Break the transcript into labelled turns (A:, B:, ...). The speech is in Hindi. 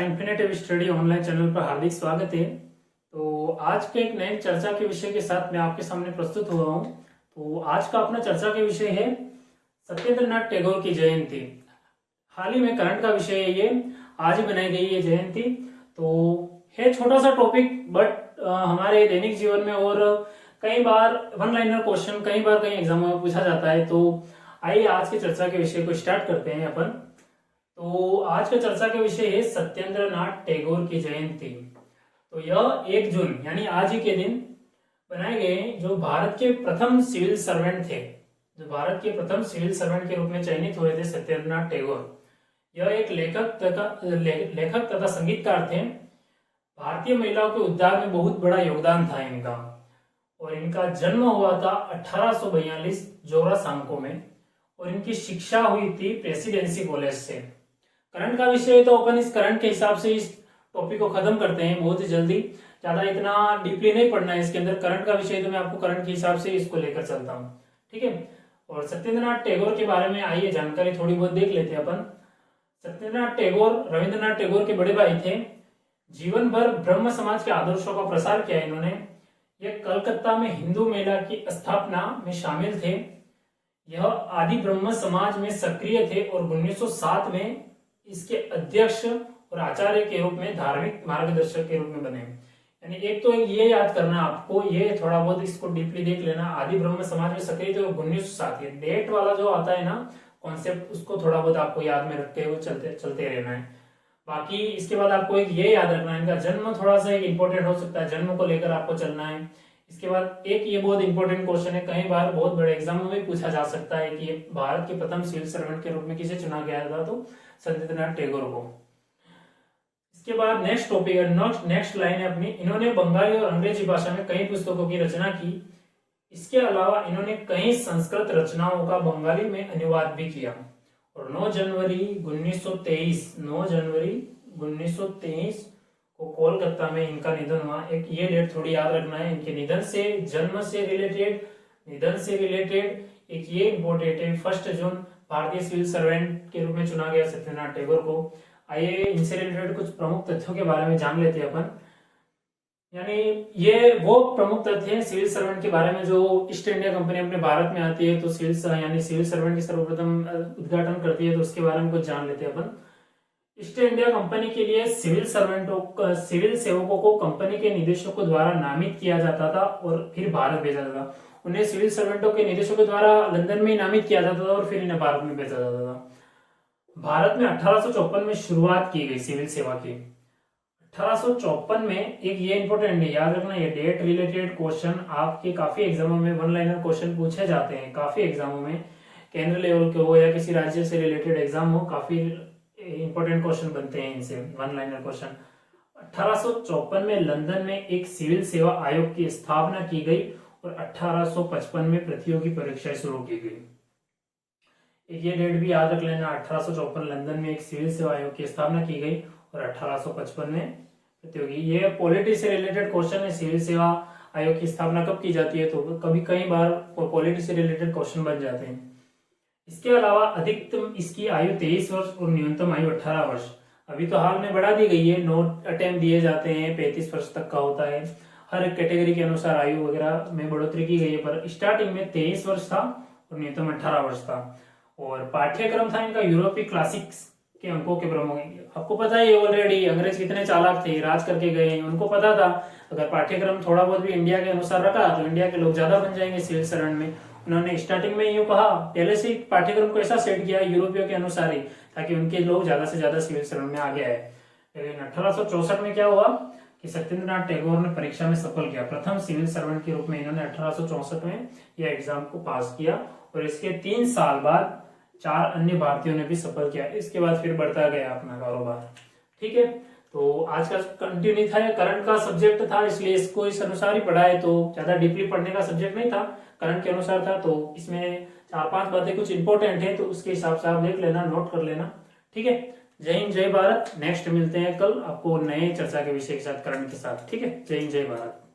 A: इन्फिनेटिव स्टडी ऑनलाइन चैनल पर हार्दिक स्वागत है। तो आज के एक नए चर्चा के विषय के साथ मैं आपके सामने प्रस्तुत हुआ हूँ। तो आज का अपना चर्चा के विषय है सत्येंद्रनाथ टैगोर की जयंती। हाल ही में करंट का विषय है ये, आज ही बनाई गई है जयंती। तो है छोटा सा टॉपिक, बट हमारे दैनिक जीवन में और कई बार वन लाइनर क्वेश्चन कई बार कई एग्जामों में पूछा जाता है। तो आइए आज की चर्चा के विषय को स्टार्ट करते हैं अपन। तो आज का चर्चा का विषय है सत्येंद्रनाथ टैगोर की जयंती। तो यह 1 जून यानी आज ही के दिन बनाए गए जो भारत के प्रथम सिविल सर्वेंट थे, जो भारत के प्रथम सिविल सर्वेंट के रूप में चयनित हुए थे सत्येंद्रनाथ टैगोर। यह एक लेखक तथा संगीतकार थे। भारतीय महिलाओं के उद्धार में बहुत बड़ा योगदान था इनका, और इनका जन्म हुआ था 1842 जोरासांको में, और इनकी शिक्षा हुई थी प्रेसिडेंसी कॉलेज से। करंट का विषय है तो अपन इस करंट के हिसाब से इस टॉपिक को खत्म करते हैं बहुत ही जल्दी, ज्यादा इतना डीपली नहीं पढ़ना है इसके अंदर। करंट का विषय तो मैं आपको करंट के हिसाब से इसको लेकर चलता हूँ, ठीक है। और सत्येंद्रनाथ टैगोर के बारे में आइए जानकारी थोड़ी बहुत देख लेते हैं अपन। सत्येंद्रनाथ टैगोर रविंद्रनाथ टैगोर के बड़े भाई थे। जीवन भर ब्रह्म समाज के आदर्शों का प्रसार किया इन्होंने। ये कलकत्ता में हिंदू मेला की स्थापना में शामिल थे। यह आदि ब्रह्म समाज में सक्रिय थे और 1907 में इसके अध्यक्ष और आचार्य के रूप में धार्मिक मार्गदर्शक के रूप में बने। यानी एक तो ये याद करना आपको, ये थोड़ा बहुत इसको डीपली देख लेना। आदि ब्रह्म समाज में सक्रिय थे 1907, ये डेट वाला जो आता है ना कॉन्सेप्ट, उसको थोड़ा बहुत आपको याद में रखते हुए चलते रहना है। बाकी इसके बाद आपको एक ये याद रखना है, इनका जन्म थोड़ा सा एक इंपॉर्टेंट हो सकता है, जन्म को लेकर आपको चलना है। इसके बाद एक ये बहुत इंपॉर्टेंट क्वेश्चन है, कई बार बहुत बड़े एग्जामों में पूछा जा सकता है कि भारत के प्रथम सिविल सर्वेंट के रूप में किसे चुना गया था, तो सत्येंद्रनाथ टैगोर को। इसके बाद नेक्स्ट टॉपिक है, नेक्स्ट लाइन है अपनी, इन्होंने बंगाली और अंग्रेजी भाषा में कई पुस्तकों की रचना की। इसके अलावा इन्होंने कई संस्कृत रचनाओं का बंगाली में अनुवाद भी किया। और 9 जनवरी 1923 को कोलकाता में इनका निधन हुआ। एक ये डेट थोड़ी याद रखना है, इनके निधन से जन्म से रिलेटेड एक ये इंपॉर्टेंट है, 1 जून भारतीय सिविल सर्वेंट के रूप में चुना गया सत्येंद्रनाथ टैगोर को। आइए इनसे रिलेटेड कुछ प्रमुख तथ्यों के बारे में जान लेते हैं अपन। यानी ये वो प्रमुख तथ्य हैं सिविल सर्वेंट के बारे में जो ईस्ट इंडिया कंपनी अपने भारत में आती है तो सिविल सर्वेंट की सर्वप्रथम उद्घाटन करती है, तो उसके बारे में कुछ जान लेते हैं अपन। ईस्ट इंडिया कंपनी के लिए सिविल सेवकों को कंपनी के निदेशकों द्वारा नामित किया जाता था और फिर भारत भेजा जाता था। उन्हें सिविल सर्वेंटों के निदेशकों द्वारा लंदन में नामित किया जाता था और फिर इन्हें भारत में भेजा जाता था। भारत में 1854 में शुरुआत की गई सिविल सेवा की। 1854 में एक ये इंपॉर्टेंट है, याद रखना, ये डेट रिलेटेड क्वेश्चन आपके काफी एग्जामों में वन लाइनर क्वेश्चन पूछे जाते हैं। काफी एग्जामों में केंद्र लेवल के हो या किसी राज्य से रिलेटेड एग्जाम हो, काफी इंपॉर्टेंट क्वेश्चन बनते हैं इनसे, वन लाइनर क्वेश्चन। 1854 में लंदन में एक सिविल सेवा आयोग की स्थापना की गई और 1855 में प्रतियोगी परीक्षाएं शुरू की गई। एक ये डेट भी याद रख लेना, 1854 लंदन में एक सिविल सेवा आयोग की स्थापना की गई और 1855 में प्रतियोगी। ये पॉलिटी से रिलेटेड क्वेश्चन है, सिविल सेवा आयोग की स्थापना कब की जाती है, तो कभी कई बार पॉलिटी से रिलेटेड क्वेश्चन बन जाते हैं। इसके अलावा अधिकतम इसकी आयु 23 वर्ष और न्यूनतम आयु 18 वर्ष। अभी तो हाल में बढ़ा दी गई है, नोट अटेम्प्ट दिए जाते हैं 35 वर्ष तक का होता है। हर कैटेगरी के अनुसार आयु वगैरह में बढ़ोतरी की गई है, पर स्टार्टिंग में 23 वर्ष था और न्यूनतम 18 वर्ष था। और पाठ्यक्रम था इनका यूरोपीय क्लासिक्स के अंकों के प्रमुख। आपको पता है ऑलरेडी अंग्रेज कितने चालाक थे, राज करके गए, उनको पता था अगर पाठ्यक्रम थोड़ा बहुत भी इंडिया के अनुसार रखा तो इंडिया के लोग ज्यादा बन जाएंगे सिविल सर्वेंट में। उन्होंने स्टार्टिंग में यूं कहा, पहले से पाठ्यक्रम को ऐसा सेट किया यूरोपियों के अनुसार ही, ताकि उनके लोग ज्यादा से ज्यादा सिविल सर्वेंट में आगे आए। लेकिन 1864 में क्या हुआ कि सत्येंद्रनाथ टैगोर ने परीक्षा में सफल किया। प्रथम सिविल सर्वेंट के रूप में इन्होंने 1864 में यह एग्जाम को पास किया और इसके 3 साल बाद 4 अन्य भारतीयों ने भी सफल किया। इसके बाद फिर बढ़ता गया अपना कारोबार, ठीक है। तो आज का कंटिन्यू था, करंट का सब्जेक्ट था इसलिए इसको इस अनुसार ही पढ़ा है, तो ज्यादा डीपली पढ़ने का सब्जेक्ट नहीं था, करंट के अनुसार था। तो इसमें 4-5 बातें कुछ इंपॉर्टेंट है, तो उसके हिसाब से आप देख लेना, नोट कर लेना, ठीक है। जय हिंद जय भारत। नेक्स्ट मिलते हैं कल आपको नए चर्चा के विषय के साथ, करंट के साथ, ठीक है। जय हिंद जय भारत।